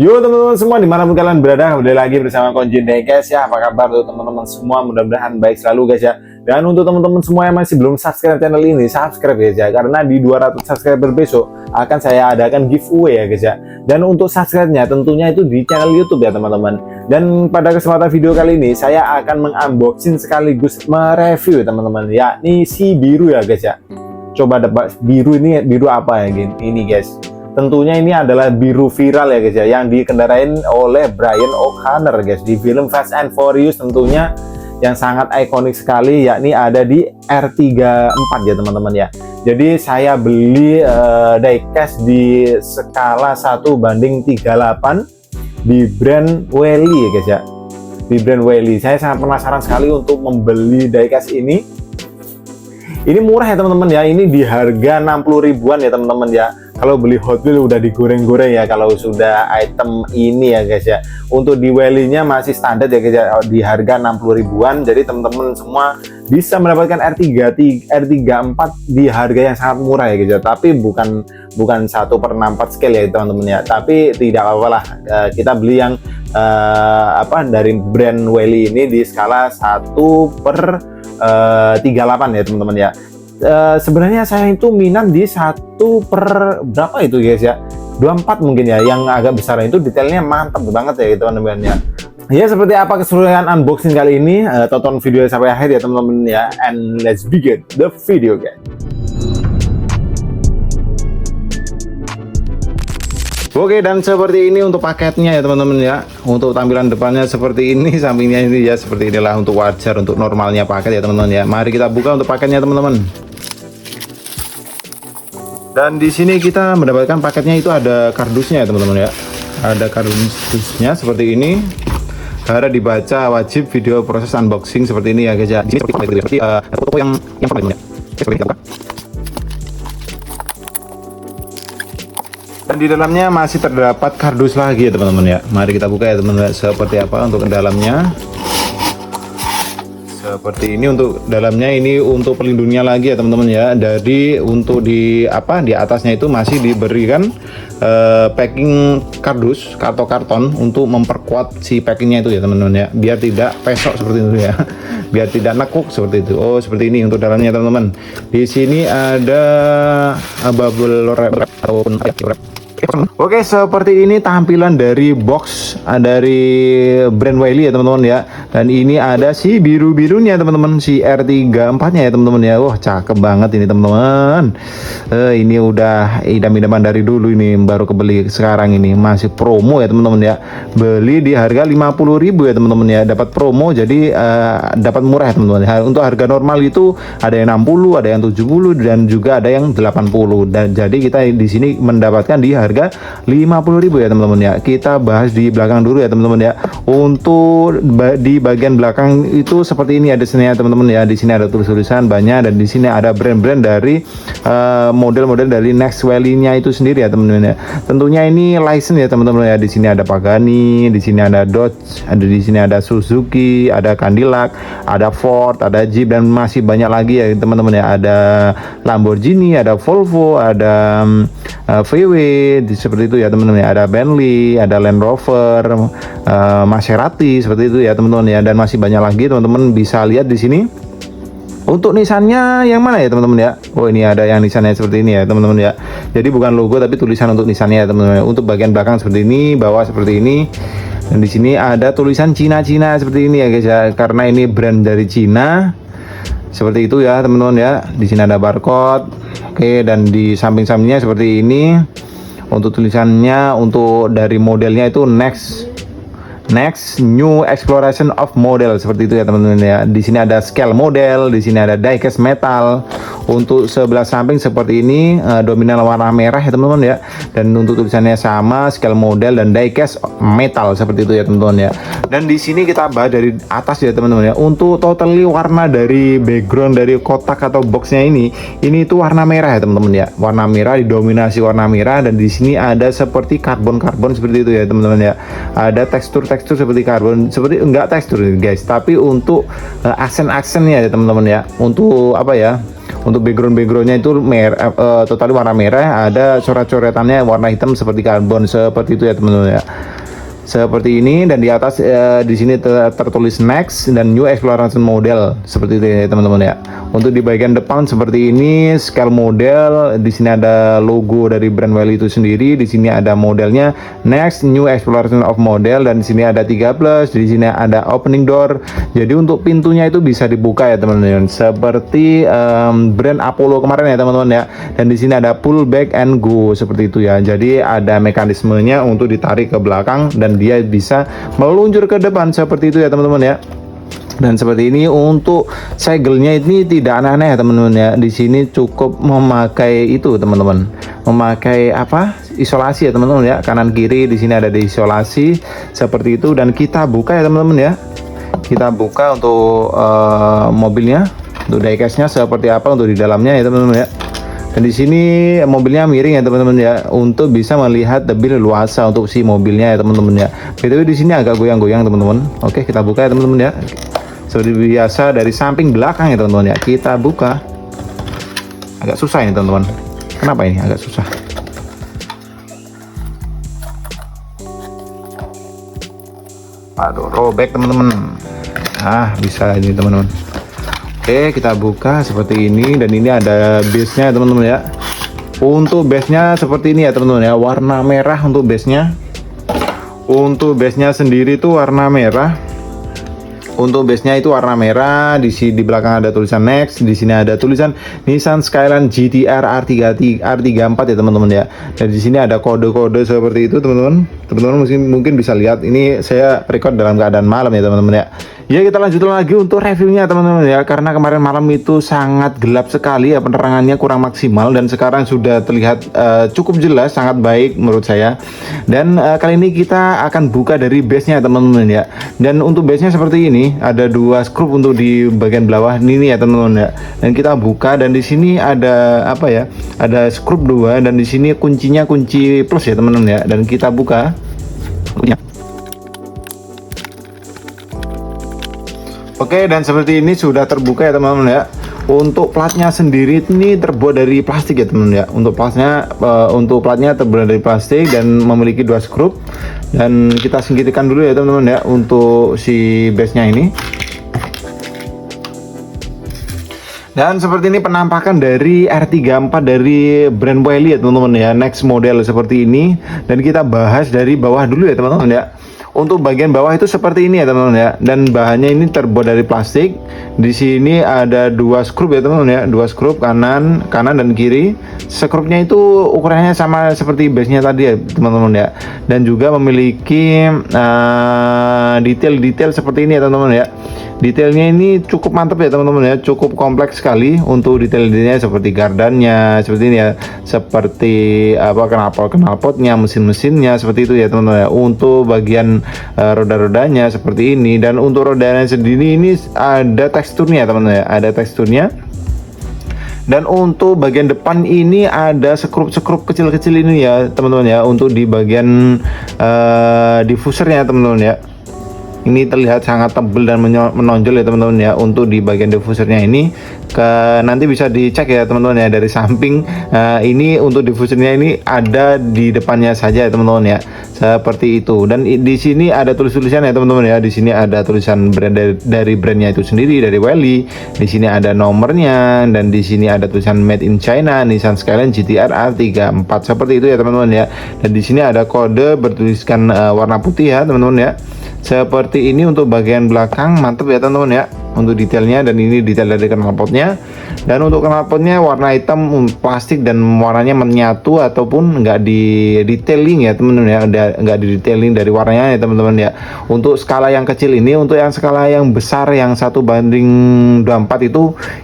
Yo teman-teman semua dimanapun kalian berada, kembali lagi bersama Konjin deh guys ya. Apa kabar tuh teman-teman semua, mudah-mudahan baik selalu guys ya. Dan untuk teman-teman semua yang masih belum subscribe channel ini, subscribe guys ya, karena di 200 subscriber besok akan saya adakan giveaway ya guys ya. Dan untuk subscribe-nya tentunya itu di channel YouTube ya teman-teman. Dan pada kesempatan video kali ini saya akan mengunboxing sekaligus mereview teman-teman, yakni si biru ya guys ya. Coba dapat biru ini, biru apa ya ini guys. Tentunya ini adalah biru viral ya guys ya, yang dikendarain oleh Brian O'Connor guys di film Fast and Furious, tentunya yang sangat ikonik sekali, yakni ada di R34 ya teman-teman ya. Jadi saya beli diecast di skala 1:38 di brand Welly ya guys ya, di brand Welly. Saya sangat penasaran sekali untuk membeli diecast ini. Ini murah ya teman-teman ya, ini di harga 60 ribuan ya teman-teman ya. Kalau beli Hot Wheels udah digoreng-goreng ya kalau sudah item ini ya guys ya. Untuk di Welly-nya masih standar ya guys ya, di harga 60 ribuan. Jadi teman-teman semua bisa mendapatkan R34 di harga yang sangat murah ya guys ya. Tapi bukan 1/64 scale ya teman-teman ya. Tapi tidak apa-apa lah, kita beli yang dari brand Welly ini di skala 1/38 ya teman-teman ya. Sebenarnya saya itu minat di 1/, berapa itu guys ya, 24 mungkin ya, yang agak besar itu detailnya mantap banget ya teman-teman ya. Ya, seperti apa keseluruhan unboxing kali ini, tonton video sampai akhir ya teman-teman ya, and let's begin the video guys. Oke, dan seperti ini untuk paketnya ya teman-teman ya. Untuk tampilan depannya seperti ini, sampingnya ini ya seperti inilah, untuk wajar, untuk normalnya paket ya teman-teman ya. Mari kita buka untuk paketnya teman-teman. Dan di sini kita mendapatkan paketnya itu ada kardusnya ya teman-teman ya. Ada kardusnya seperti ini. Harap dibaca, wajib video proses unboxing seperti ini ya guys ya. Di sini seperti foto yang ya. Seperti ini. Dan di dalamnya masih terdapat kardus lagi ya teman-teman ya. Mari kita buka ya teman-teman, seperti apa untuk dalamnya. Seperti ini untuk dalamnya, ini untuk pelindungnya lagi ya teman-teman ya. Dari untuk di atasnya itu masih diberikan packing kardus atau karton untuk memperkuat si packingnya itu ya teman-teman ya, biar tidak pesok seperti itu ya. Biar tidak nekuk seperti itu. Oh, seperti ini untuk dalamnya teman-teman. Di sini ada bubble wrap ataupun wrap. Oke, seperti ini tampilan dari box dari brand Welly ya teman-teman ya. Dan ini ada si biru-birunya teman-teman, si R34 nya ya teman-teman ya. Wah, cakep banget ini teman-teman. Ini udah idam-idaman dari dulu, ini baru kebeli sekarang, ini masih promo ya teman-teman ya. Beli di harga 50.000 ya teman-teman ya. Dapat promo, jadi dapat murah ya teman-teman. Untuk harga normal itu ada yang 60, ada yang 70, dan juga ada yang 80. Dan jadi kita di sini mendapatkan di harga 50.000 ya teman-teman ya. Kita bahas di belakang dulu ya teman-teman ya. Untuk di bagian belakang itu seperti ini ada sini ya teman-teman ya. Di sini ada tulisan banyak, dan di sini ada brand-brand dari model-model dari Next Welly-nya itu sendiri ya teman-teman ya. Tentunya ini license ya teman-teman ya. Di sini ada Pagani, di sini ada Dodge, di sini ada Suzuki, ada Cadillac, ada Ford, ada Jeep, dan masih banyak lagi ya teman-teman ya. Ada Lamborghini, ada Volvo, ada VW, seperti itu ya teman-teman ya. Ada Bentley, ada Land Rover, Maserati, seperti itu ya teman-teman ya. Dan masih banyak lagi teman-teman bisa lihat di sini. Untuk nisannya yang mana ya teman-teman ya? Oh, ini ada yang nisannya seperti ini ya teman-teman ya. Jadi bukan logo tapi tulisan untuk nisannya ya teman-teman. Untuk bagian belakang seperti ini, bawah seperti ini. Dan di sini ada tulisan Cina-Cina seperti ini ya guys ya. Karena ini brand dari Cina. Seperti itu ya teman-teman ya. Di sini ada barcode. Oke, dan di samping-sampingnya seperti ini. Untuk tulisannya, untuk dari modelnya itu next new exploration of model, seperti itu ya teman-teman ya. Di sini ada scale model, di sini ada diecast metal. Untuk sebelah samping seperti ini, dominan warna merah ya teman-teman ya. Dan untuk tulisannya sama, scale model dan diecast metal, seperti itu ya teman-teman ya. Dan di sini kita bahas dari atas ya teman-teman ya. Untuk totally warna dari background dari kotak atau boxnya ini itu warna merah ya teman-teman ya. Warna merah, didominasi warna merah, dan di sini ada seperti karbon seperti itu ya teman-teman ya. Ada tekstur seperti karbon, seperti enggak tekstur guys, tapi untuk aksen-aksennya ya teman-teman ya. Untuk apa ya? Untuk backgroundnya itu merah, total warna merah, ada coret-coretannya warna hitam seperti karbon, seperti itu ya teman-teman ya. Seperti ini, dan di atas di sini tertulis next dan new exploration model, seperti itu ya teman-teman ya. Untuk di bagian depan seperti ini scale model, di sini ada logo dari brand Welly itu sendiri, di sini ada modelnya next new exploration of model, dan di sini ada 3+, di sini ada opening door. Jadi untuk pintunya itu bisa dibuka ya teman-teman, seperti brand Apollo kemarin ya teman-teman ya. Dan di sini ada pull back and go, seperti itu ya. Jadi ada mekanismenya untuk ditarik ke belakang dan dia bisa meluncur ke depan, seperti itu ya teman-teman ya. Dan seperti ini untuk segelnya ini tidak aneh-aneh ya teman-teman ya. Di sini cukup memakai itu teman-teman, memakai apa, isolasi ya teman-teman ya. Kanan kiri di sini ada isolasi seperti itu. Dan kita buka ya teman-teman ya. Kita buka untuk mobilnya, untuk diecastnya seperti apa untuk di dalamnya ya teman-teman ya. Dan di sini mobilnya miring ya teman-teman ya, untuk bisa melihat lebih leluasa untuk si mobilnya ya teman-teman ya. BTW di sini agak goyang-goyang teman-teman. Oke, kita buka ya teman-teman ya. Seperti biasa dari samping belakang ya teman-teman ya. Kita buka. Agak susah ini teman-teman. Kenapa ini agak susah? Aduh, robek teman-teman. Ah, bisa ini teman-teman. Oke, kita buka seperti ini, dan ini ada base-nya teman-teman ya. Untuk base-nya seperti ini ya teman-teman ya, warna merah untuk base-nya. Untuk base-nya sendiri itu warna merah. Untuk base-nya itu warna merah. Di sini di belakang ada tulisan next, di sini ada tulisan Nissan Skyline GT-R R34 ya teman-teman ya. Dan di sini ada kode-kode seperti itu teman-teman. Teman-teman mungkin bisa lihat, ini saya record dalam keadaan malam ya teman-teman ya. Ya, kita lanjut lagi untuk reviewnya teman-teman ya, karena kemarin malam itu sangat gelap sekali ya, penerangannya kurang maksimal, dan sekarang sudah terlihat cukup jelas, sangat baik menurut saya. Dan kali ini kita akan buka dari base-nya teman-teman ya. Dan untuk base-nya seperti ini, ada 2 skrup untuk di bagian bawah ini ya teman-teman ya. Dan kita buka, dan di sini ada apa ya? Ada skrup 2, dan di sini kuncinya kunci plus ya teman-teman ya. Dan kita buka kuncinya. Oke, dan seperti ini sudah terbuka ya teman-teman ya. Untuk platnya sendiri ini terbuat dari plastik ya teman-teman ya. Untuk platnya terbuat dari plastik dan memiliki 2 skrup. Dan kita singkirkan dulu ya teman-teman ya untuk si base-nya ini. Dan seperti ini penampakan dari R34 dari brand Welly ya teman-teman ya, next model seperti ini. Dan kita bahas dari bawah dulu ya teman-teman ya. Untuk bagian bawah itu seperti ini ya teman-teman ya, dan bahannya ini terbuat dari plastik. Di sini ada 2 skrup ya teman-teman ya, 2 skrup kanan dan kiri. Skrupnya itu ukurannya sama seperti base-nya tadi ya teman-teman ya, dan juga memiliki detail-detail seperti ini ya teman-teman ya. Detailnya ini cukup mantap ya teman-teman ya, cukup kompleks sekali untuk detail-detailnya, seperti gardannya seperti ini ya, seperti apa, knalpotnya, mesin-mesinnya seperti itu ya teman-teman ya. Untuk bagian roda-rodanya seperti ini, dan untuk rodanya sendiri ini ada teksturnya teman-teman ya, ada teksturnya. Dan untuk bagian depan ini ada skrup-skrup kecil-kecil ini ya teman-teman ya, untuk di bagian diffusernya teman-teman ya. Ini terlihat sangat tebal dan menonjol ya teman-teman ya. Untuk di bagian diffusernya ini nanti bisa dicek ya teman-teman ya dari samping. Ini untuk diffusernya ini ada di depannya saja ya teman-teman ya, seperti itu. Dan di sini ada tulisan ya teman-teman ya. Di sini ada tulisan brand dari brandnya itu sendiri, dari Welly. Di sini ada nomornya, dan di sini ada tulisan Made in China Nissan Skyline GT-R R34, seperti itu ya teman-teman ya. Dan di sini ada kode bertuliskan warna putih ya teman-teman ya. Seperti ini untuk bagian belakang, mantap ya teman-teman ya untuk detailnya. Dan ini detail dari knalpotnya. Dan untuk knalpotnya warna hitam plastik, dan warnanya menyatu ataupun enggak di detailing ya teman-teman ya, enggak di detailing dari warnanya ya teman-teman ya. Untuk skala yang kecil ini, untuk yang skala yang besar yang 1:24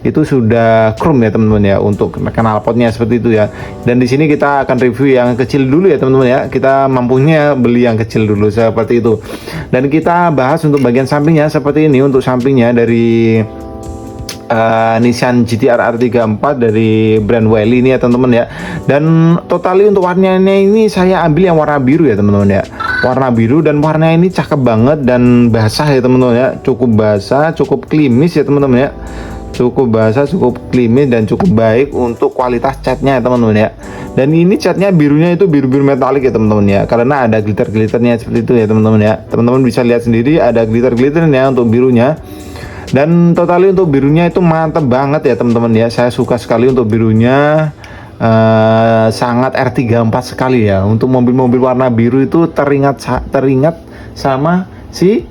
itu sudah chrome ya teman-teman ya, untuk knalpotnya seperti itu ya. Dan di sini kita akan review yang kecil dulu ya teman-teman ya, kita mampunya beli yang kecil dulu seperti itu. Dan kita bahas untuk bagian sampingnya seperti ini. Untuk sampingnya dari Nissan GT-R R34 dari brand Welly ini ya teman-teman ya. Dan totali untuk warnanya ini saya ambil yang warna biru ya teman-teman ya, warna biru. Dan warnanya ini cakep banget dan basah ya teman-teman ya, cukup basah, cukup klimis ya teman-teman ya, cukup basah, cukup klimis, dan cukup baik untuk kualitas catnya ya teman-teman ya. Dan ini catnya birunya itu biru-biru metalik ya teman-teman ya, karena ada glitter-glitternya seperti itu ya teman-teman ya. Teman-teman bisa lihat sendiri ada glitter-glitternya untuk birunya. Dan totali untuk birunya itu mantap banget ya teman-teman ya. Saya suka sekali untuk birunya. Sangat R34 sekali ya. Untuk mobil-mobil warna biru itu teringat sama si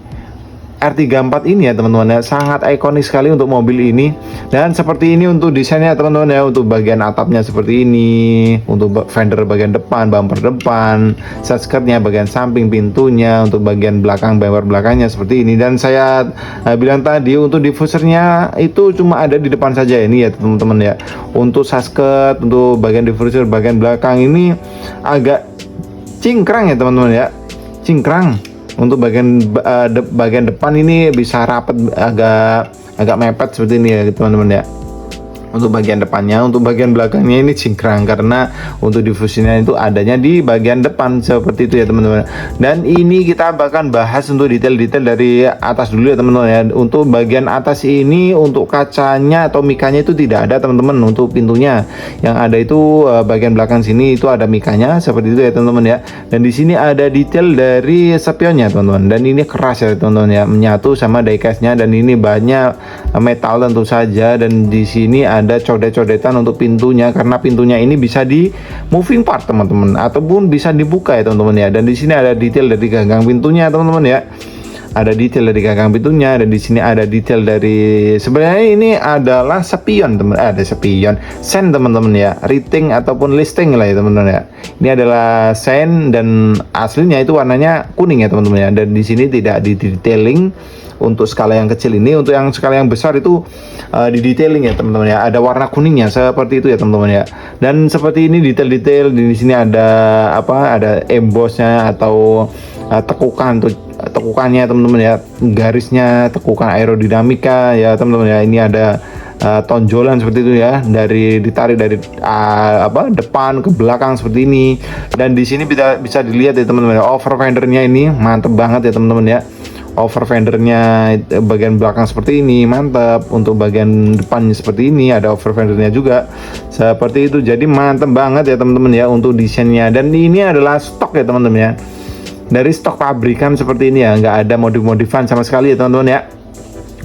R34 ini ya teman-teman ya, sangat ikonik sekali untuk mobil ini. Dan seperti ini untuk desainnya teman-teman ya, untuk bagian atapnya seperti ini, untuk fender bagian depan, bumper depan, side skirtnya, bagian samping, pintunya, untuk bagian belakang, bumper belakangnya seperti ini. Dan saya bilang tadi untuk diffusernya itu cuma ada di depan saja ini ya teman-teman ya. Untuk side skirt, untuk bagian diffuser bagian belakang ini agak cingkrang ya teman-teman ya, cingkrang. Untuk bagian depan ini bisa rapat, agak mepet seperti ini ya teman-teman ya. Untuk bagian depannya, untuk bagian belakangnya ini cingkrang karena untuk difusinya itu adanya di bagian depan seperti itu ya teman-teman. Dan ini kita bahkan bahas untuk detail-detail dari atas dulu ya teman-teman ya. Untuk bagian atas ini untuk kacanya atau mikanya itu tidak ada teman-teman. Untuk pintunya yang ada itu bagian belakang sini itu ada mikanya seperti itu ya teman-teman ya. Dan di sini ada detail dari spionnya teman-teman. Dan ini keras ya teman-teman ya, menyatu sama diecastnya. Dan ini banyak metal tentu saja. Dan di sini ada codet-codetan untuk pintunya, karena pintunya ini bisa di moving part teman-teman, ataupun bisa dibuka ya teman-teman ya. Dan di sini ada detail dari gagang pintunya teman-teman ya, ada detail dari gagang pintunya. Dan di sini ada detail dari, sebenarnya ini adalah spion teman, ada spion sen teman-teman ya, rating ataupun listing lah ya teman-teman ya. Ini adalah sen dan aslinya itu warnanya kuning ya teman-teman ya. Dan di sini tidak di detailing untuk skala yang kecil ini. Untuk yang skala yang besar itu di detailing ya teman-teman ya, ada warna kuningnya seperti itu ya teman-teman ya. Dan seperti ini detail-detail di sini ada ada embossnya atau tekukan untuk tekukannya teman-teman ya, garisnya, tekukan aerodinamika ya teman-teman ya. Ini ada tonjolan seperti itu ya, dari ditarik dari depan ke belakang seperti ini. Dan di sini bisa dilihat ya teman-teman ya, over fendernya ini mantep banget ya teman-teman ya. Over fendernya bagian belakang seperti ini mantap, untuk bagian depannya seperti ini ada over fendernya juga seperti itu. Jadi mantap banget ya teman-teman ya untuk desainnya. Dan ini adalah stok ya teman-teman ya, dari stok pabrikan seperti ini ya, nggak ada modif-modifan sama sekali ya teman-teman ya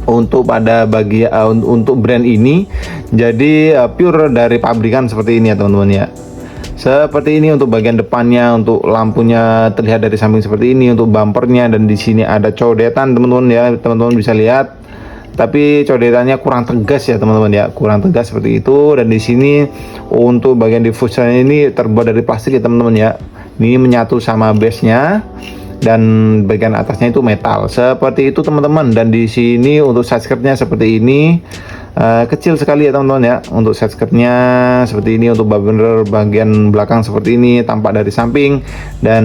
untuk pada untuk brand ini. Jadi pure dari pabrikan seperti ini ya teman-teman ya. Seperti ini untuk bagian depannya, untuk lampunya terlihat dari samping seperti ini, untuk bumpernya. Dan di sini ada codetan teman-teman ya, teman-teman bisa lihat. Tapi codetannya kurang tegas ya teman-teman ya, kurang tegas seperti itu. Dan di sini untuk bagian diffusernya ini terbuat dari plastik ya teman-teman ya. Ini menyatu sama base-nya. Dan bagian atasnya itu metal seperti itu teman-teman. Dan di sini untuk side skirtnya seperti ini, kecil sekali ya teman-teman ya. Untuk side skirtnya seperti ini, untuk bumper bagian belakang seperti ini tampak dari samping. Dan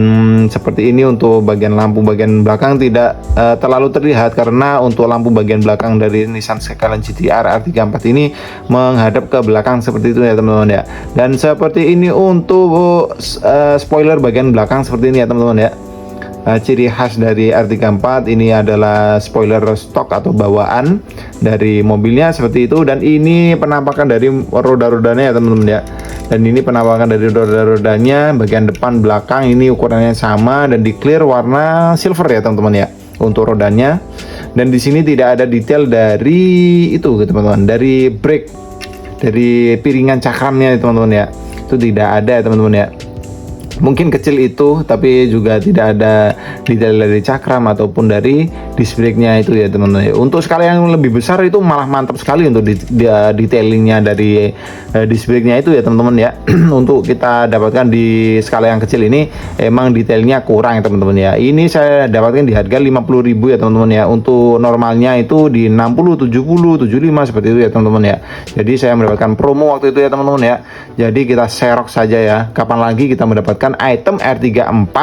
seperti ini untuk bagian lampu bagian belakang tidak terlalu terlihat, karena untuk lampu bagian belakang dari Nissan Skyline GT-R R34 ini menghadap ke belakang seperti itu ya teman-teman ya. Dan seperti ini untuk spoiler bagian belakang seperti ini ya teman-teman ya. Ciri khas dari R34 ini adalah spoiler stok atau bawaan dari mobilnya seperti itu. Dan ini penampakan dari roda-rodanya ya teman-teman ya. Dan ini penampakan dari roda-rodanya bagian depan belakang ini ukurannya sama dan di clear warna silver ya teman-teman ya untuk rodanya. Dan di sini tidak ada detail dari itu teman-teman, dari brake, dari piringan cakramnya teman-teman ya, itu tidak ada ya teman-teman ya. Mungkin kecil itu, tapi juga tidak ada detail dari cakram ataupun dari disc brake-nya itu ya teman-teman. Untuk skala yang lebih besar itu malah mantap sekali untuk detailingnya dari disc brake-nya itu ya teman-teman ya. Untuk kita dapatkan di skala yang kecil ini emang detailnya kurang ya teman-teman ya. Ini saya dapatkan di harga 50.000 ya teman-teman ya. Untuk normalnya itu di 60, 70, 75 seperti itu ya teman-teman ya. Jadi saya mendapatkan promo waktu itu ya teman-teman ya. Jadi kita serok saja ya. Kapan lagi kita mendapatkan item R34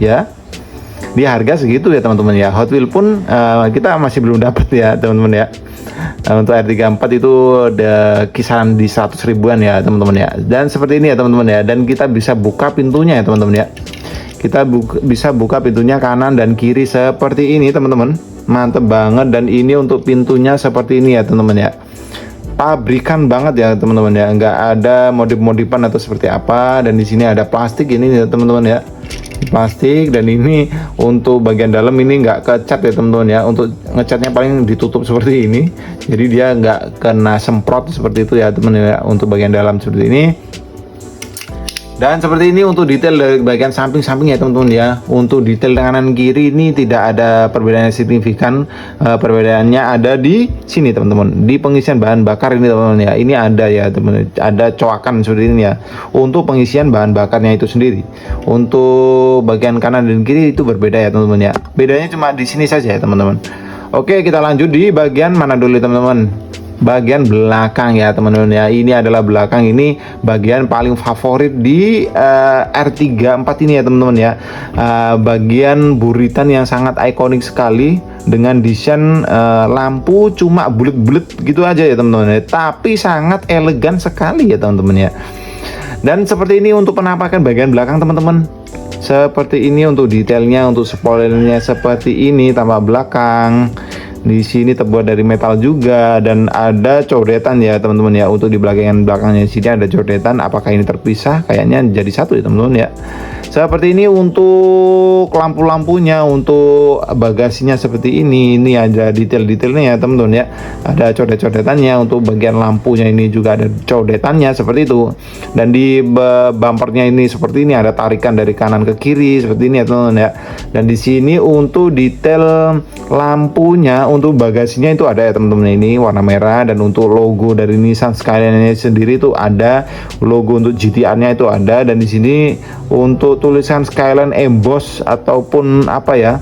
ya di harga segitu ya teman-teman ya. Hot Wheel pun kita masih belum dapat ya teman-teman ya. Untuk R34 itu ada kisaran di 100 ribuan ya teman-teman ya. Dan seperti ini ya teman-teman ya. Dan kita bisa buka pintunya ya teman-teman ya. kita bisa buka pintunya kanan dan kiri seperti ini teman-teman. Mantep banget. Dan ini untuk pintunya seperti ini ya teman-teman ya, pabrikan banget ya teman-teman ya, nggak ada modif-modifan atau seperti apa. Dan di sini ada plastik ini ya teman-teman ya, plastik. Dan ini untuk bagian dalam ini nggak kecat ya teman-teman ya, untuk ngecatnya paling ditutup seperti ini, jadi dia nggak kena semprot seperti itu ya teman-teman ya, untuk bagian dalam seperti ini. Dan seperti ini untuk detail dari bagian samping-samping ya teman-teman ya. Untuk detail kanan kiri ini tidak ada perbedaan yang signifikan. Perbedaannya ada di sini teman-teman, di pengisian bahan bakar ini teman-teman ya. Ini ada ya teman-teman, ada coakan seperti ini ya, untuk pengisian bahan bakarnya itu sendiri. Untuk bagian kanan dan kiri itu berbeda ya teman-teman ya. Bedanya cuma di sini saja ya teman-teman. Oke, kita lanjut di bagian mana dulu teman-teman? Bagian belakang ya teman-teman ya. Ini adalah belakang, ini bagian paling favorit di R34 ini ya teman-teman ya. Bagian buritan yang sangat ikonik sekali, dengan desain lampu cuma bulet-bulet gitu aja ya teman-teman ya, tapi sangat elegan sekali ya teman-teman ya. Dan seperti ini untuk penampakan bagian belakang teman-teman. Seperti ini untuk detailnya, untuk spoilernya seperti ini, tambah belakang. Di sini terbuat dari metal juga, dan ada coretan ya teman-teman ya. Untuk di belakangnya sini ada coretan. Apakah ini terpisah? Kayaknya jadi satu ya teman-teman ya. Seperti ini untuk lampu-lampunya, untuk bagasinya seperti ini. Ini ada detail-detailnya ya teman-teman ya. Ada coret-coretannya. Untuk bagian lampunya ini juga ada coretannya seperti itu. Dan di bumpernya ini seperti ini, ada tarikan dari kanan ke kiri seperti ini ya teman-teman ya. Dan di sini untuk detail lampunya, untuk bagasinya itu ada ya teman-teman, ini warna merah. Dan untuk logo dari Nissan Skyline sendiri itu ada, logo untuk GTR-nya itu ada. Dan di sini untuk tulisan Skyline emboss ataupun apa ya,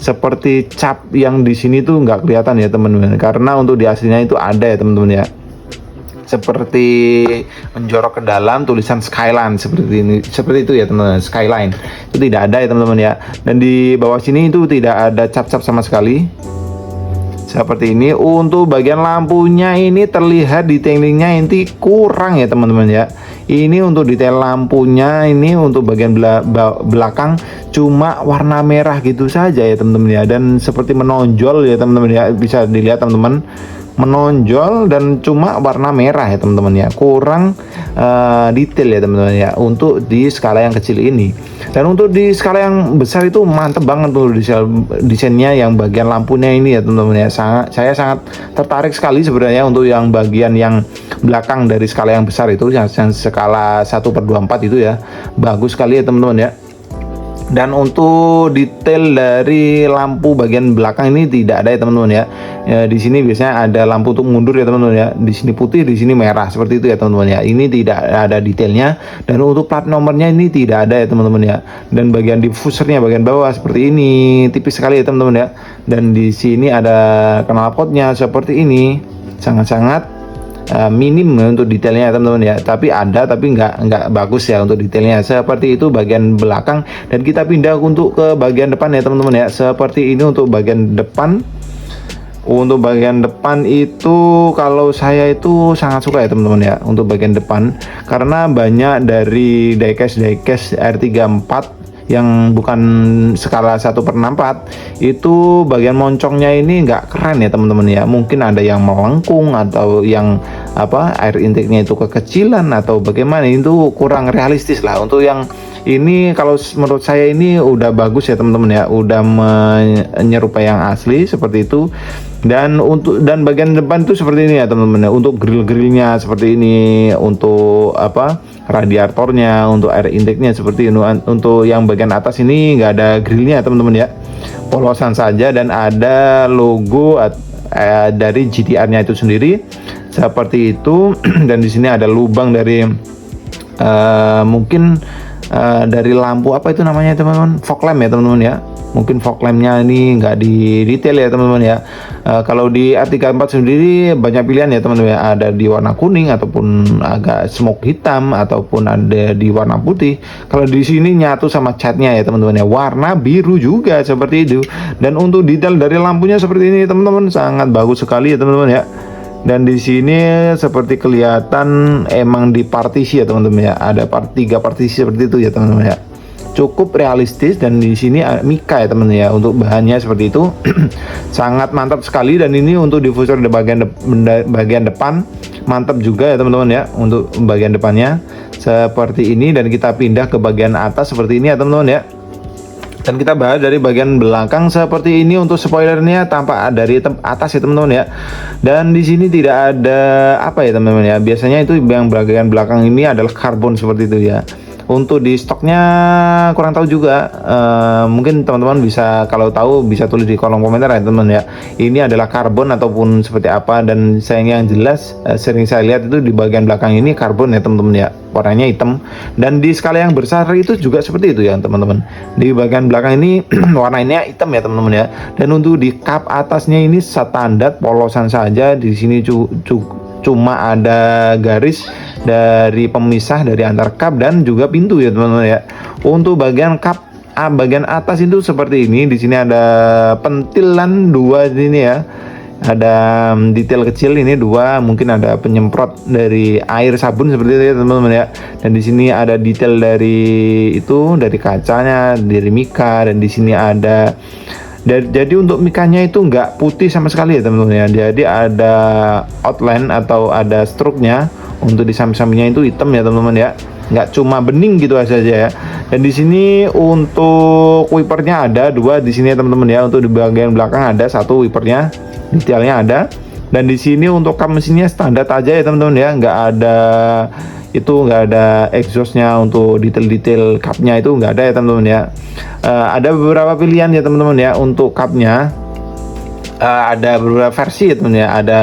seperti cap yang di sini tuh nggak kelihatan ya teman-teman, karena untuk di aslinya itu ada ya teman-teman ya, seperti menjorok ke dalam tulisan Skyline seperti ini, seperti itu ya teman-teman. Skyline itu tidak ada ya teman-teman ya. Dan di bawah sini itu tidak ada cap-cap sama sekali seperti ini. Untuk bagian lampunya ini terlihat detailingnya ini kurang ya teman-teman ya. Ini untuk detail lampunya ini untuk bagian belakang cuma warna merah gitu saja ya teman-teman ya. Dan seperti menonjol ya teman-teman ya, bisa dilihat teman-teman, menonjol dan cuma warna merah ya teman-teman ya, kurang detail ya teman-teman ya untuk di skala yang kecil ini. Dan untuk di skala yang besar itu mantep banget tuh desainnya, yang bagian lampunya ini ya teman-teman ya. Saya sangat tertarik sekali sebenarnya untuk yang bagian yang belakang dari skala yang besar itu, yang skala 1/24 itu ya, bagus sekali ya teman-teman ya. Dan untuk detail dari lampu bagian belakang ini tidak ada ya teman-teman ya. Di sini biasanya ada lampu untuk mundur ya teman-teman ya. Di sini putih, di sini merah seperti itu ya teman-teman ya. Ini tidak ada detailnya. Dan untuk plat nomornya ini tidak ada ya teman-teman ya. Dan bagian diffusernya bagian bawah seperti ini, tipis sekali ya teman-teman ya. Dan di sini ada knalpotnya seperti ini, sangat-sangat minim untuk detailnya teman-teman ya, tapi ada, tapi nggak bagus ya untuk detailnya seperti itu bagian belakang. Dan kita pindah untuk ke bagian depan ya teman-teman ya. Seperti ini untuk bagian depan. Untuk bagian depan itu kalau saya itu sangat suka ya teman-teman ya untuk bagian depan, karena banyak dari diecast R34 yang bukan skala 1/64 itu bagian moncongnya ini nggak keren ya teman-teman ya. Mungkin ada yang melengkung atau yang apa, air intake-nya itu kekecilan atau bagaimana, itu kurang realistis lah. Untuk yang ini kalau menurut saya ini udah bagus ya teman-teman ya, udah menyerupai yang asli seperti itu. Dan bagian depan itu seperti ini ya teman-teman ya. Untuk grill-grillnya seperti ini, untuk apa, radiatornya, untuk air intake-nya seperti ini. Untuk yang bagian atas ini nggak ada grillnya teman-teman ya, polosan saja. Dan ada logo dari GTR-nya itu sendiri seperti itu. Dan di sini ada lubang dari mungkin dari lampu apa itu namanya teman-teman, fog lamp ya teman-teman ya. Mungkin fog lampnya ini nggak di detail ya teman-teman ya. Kalau di R34 sendiri banyak pilihan ya teman-teman ya. Ada di warna kuning ataupun agak smoke hitam ataupun ada di warna putih. Kalau di sini nyatu sama catnya ya teman-teman ya, warna biru juga seperti itu. Dan untuk detail dari lampunya seperti ini teman-teman, sangat bagus sekali ya teman-teman ya. Dan di sini seperti kelihatan emang di partisi ya teman-teman ya. Ada 3 partisi seperti itu ya teman-teman ya. cukup realistis. Dan di sini Mika ya teman-teman ya, untuk bahannya seperti itu. Sangat mantap sekali. Dan ini untuk diffuser di bagian depan mantap juga ya teman-teman ya, untuk bagian depannya seperti ini. Dan kita pindah ke bagian atas seperti ini ya teman-teman ya. Dan kita bahas dari bagian belakang seperti ini. Untuk spoilernya tampak dari atas ya teman-teman ya. Dan di sini tidak ada apa ya teman-teman ya. Biasanya itu yang bagian belakang ini adalah karbon seperti itu ya. Untuk di stoknya kurang tahu juga, mungkin teman-teman bisa, kalau tahu bisa tulis di kolom komentar ya teman-teman ya. Ini adalah karbon ataupun seperti apa. Dan yang jelas sering saya lihat itu di bagian belakang ini karbon ya teman-teman ya, warnanya hitam. Dan di skala yang besar itu juga seperti itu ya teman-teman. Di bagian belakang ini warnanya hitam ya teman-teman ya. Dan untuk di kap atasnya ini standar polosan saja. Di sini cuma ada garis dari pemisah dari antar kap dan juga pintu ya teman-teman ya. Untuk bagian kap bagian atas itu seperti ini. Di sini ada pentilan dua ini ya. Ada detail kecil ini dua, mungkin ada penyemprot dari air sabun seperti itu ya teman-teman ya. Dan di sini ada detail dari itu, dari kacanya, dari Mika. Dan di sini ada jadi untuk mikanya itu nggak putih sama sekali ya teman-teman ya. Jadi ada outline atau ada struknya. Untuk di samping-sampingnya itu hitam ya teman-teman ya, nggak cuma bening gitu saja ya. Dan di sini untuk wipernya ada dua di sini ya teman-teman ya. Untuk di bagian belakang ada satu wipernya, detailnya ada. Dan di sini untuk kap mesinnya standar aja ya teman-teman ya, nggak ada exhaustnya. Untuk detail-detail kapnya itu nggak ada ya teman-teman ya. Ada beberapa pilihan ya teman-teman ya untuk kapnya. Ada beberapa versi ya teman ya. Ada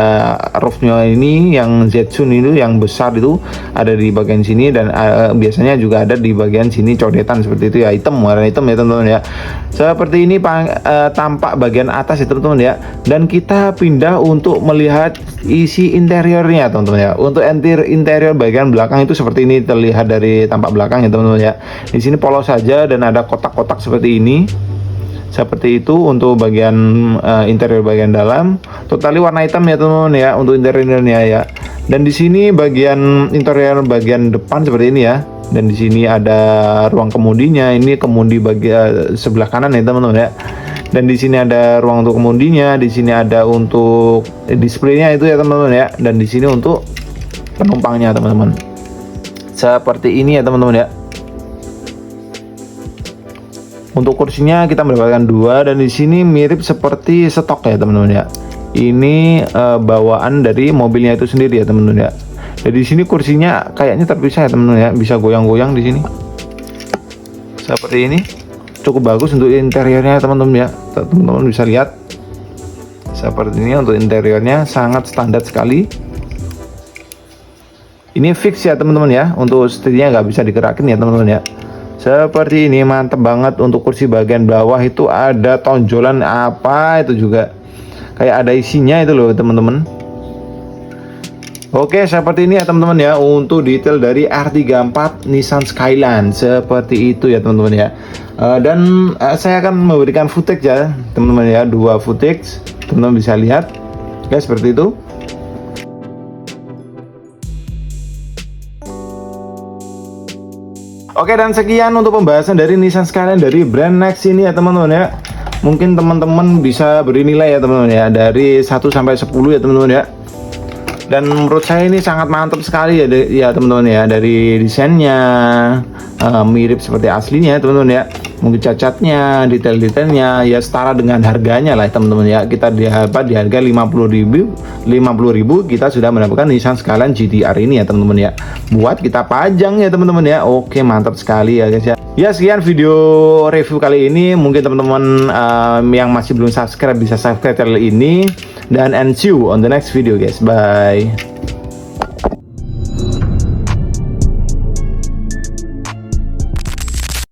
roofnya ini yang Zetsun itu yang besar itu ada di bagian sini. Dan biasanya juga ada di bagian sini codetan seperti itu ya, hitam, warna hitam ya teman-teman ya. Seperti ini tampak bagian atas ya teman-teman ya. Dan kita pindah untuk melihat isi interiornya teman-teman ya. Untuk interior bagian belakang itu seperti ini, terlihat dari tampak belakang ya teman-teman ya. Di sini polos saja dan ada kotak-kotak seperti ini. Seperti itu untuk bagian interior bagian dalam. Totali warna hitam ya teman-teman ya untuk interiornya ya. Dan di sini bagian interior bagian depan seperti ini ya. Dan di sini ada ruang kemudinya. Ini kemudi bagian sebelah kanan ya teman-teman ya. Dan di sini ada ruang untuk kemudinya. Di sini ada untuk displaynya itu ya teman-teman ya. Dan di sini untuk penumpangnya teman-teman. Seperti ini ya teman-teman ya. Untuk kursinya kita mendapatkan dua. Dan di sini mirip seperti stok ya teman-teman ya. Ini bawaan dari mobilnya itu sendiri ya teman-teman ya. Dan di sini kursinya kayaknya terpisah ya teman-teman ya. Bisa goyang-goyang di sini. Seperti ini. Cukup bagus untuk interiornya teman-teman ya. Teman-teman bisa lihat. Seperti ini untuk interiornya, sangat standar sekali. Ini fix ya teman-teman ya. Untuk setirnya nggak bisa digerakin ya teman-teman ya. Seperti ini, mantep banget. Untuk kursi bagian bawah itu ada tonjolan apa itu juga, kayak ada isinya itu loh teman-teman. Oke, seperti ini ya teman-teman ya untuk detail dari R34 Nissan Skyline. Seperti itu ya teman-teman ya. Dan saya akan memberikan footage ya teman-teman ya, dua footage, teman-teman bisa lihat ya seperti itu. Oke, dan sekian untuk pembahasan dari Nissan Skyline dari brand Next ini ya teman-teman ya. Mungkin teman-teman bisa beri nilai ya teman-teman ya, dari 1 sampai 10 ya teman-teman ya. Dan menurut saya ini sangat mantap sekali ya teman-teman ya. Dari desainnya mirip seperti aslinya teman-teman ya. Mungkin cacatnya, detail-detailnya ya setara dengan harganya lah teman-teman ya. Kita di harga 50.000 kita sudah mendapatkan Nissan Skyline GT-R ini ya teman-teman ya. Buat kita pajang ya teman-teman ya. Oke, mantap sekali ya guys ya. Ya, sekian video review kali ini. Mungkin teman-teman yang masih belum subscribe bisa subscribe channel ini. Dan see you on the next video guys. Bye.